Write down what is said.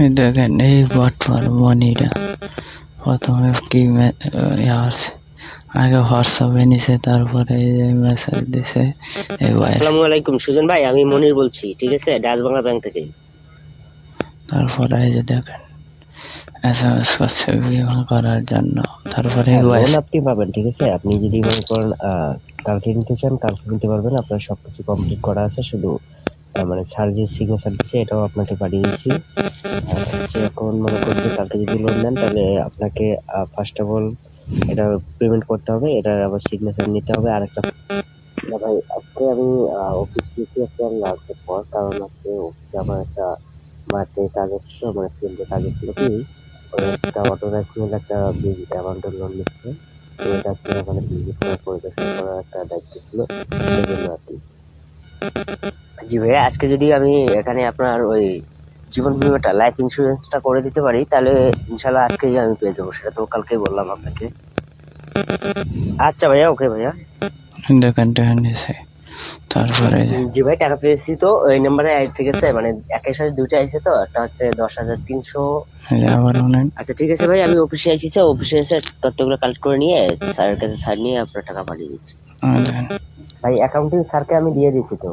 এই দেখেন এই বটফার মনিরা প্রথমে কি আসছে আগে হোয়াটসঅ্যাপে নিছে, তারপরে এই যে মেসেজ দিছে। আসসালামু আলাইকুম সুজন ভাই, আমি মনির বলছি, ঠিক আছে, ডাচ বাংলা ব্যাংক থেকে। তারপরে এই যে দেখেন এসএমএস করছে বিমা করার জন্য। তারপরে লোন আপনি পাবেন, ঠিক আছে। আপনি যদি মনে করেন কালকে নিতে চান কালকে নিতে পারবেন। আপনার সবকিছু কমপ্লিট করা আছে, শুধু মানে সার্ভিস সিগনেচার দিচ্ছে, এটাও আপনাকে পাঠিয়ে দিচ্ছি। এখন মনে করতে কালকে যদি লোন নেন তাহলে আপনাকে ফার্স্ট অফ অল এটা পেমেন্ট করতে হবে, এটা আবার সিগনেচার নিতে হবে। আর একটা ভাই, আজকে আমি অফিস গেছি একটা লাস্টের পর, কারণ আজকে অফিসে আমার একটা মাঠে কাজ ছিল, মানে ফিল্ডে কাজ ছিল কি ওই একটা অটো রাইসিংয়ের একটা বিগ অ্যামাউন্টের লোন নিচ্ছে। তো এটা হচ্ছে মানে বিজনেস পরিদর্শন করার একটা দায়িত্ব ছিল, সেই জন্য আর কি। জি ভাইয়া, আজকে যদি আমি এখানে আপনার ওই জীবন বীমাটা লাইফ ইন্স্যুরেন্সটা করে দিতে পারি তাহলে ইনশাল্লাহ আজকেই আমি পেয়ে যাবো, সেটা তো কালকেই বললাম আপনাকে। আচ্ছা ভাইয়া, ওকে ভাইয়া। দেখেন টাকা নিছে। তারপরে জি ভাই, টাকা পেয়েছি তো এই নাম্বারে, ঠিক আছে, মানে একের সাথে দুইটা আইছে তো, একটা হচ্ছে 10,300। আবার অনেক। আচ্ছা ঠিক আছে ভাই, আমি অফিসে আইছি, অফিসে এসে তথ্যগুলো কালেক্ট করে নিয়ে স্যারের কাছে সাইন নিয়ে আপনার টাকা পাঠিয়ে দিচ্ছি। দেখেন ভাই অ্যাকাউন্টিং স্যারকে আমি দিয়ে দিয়েছি তো।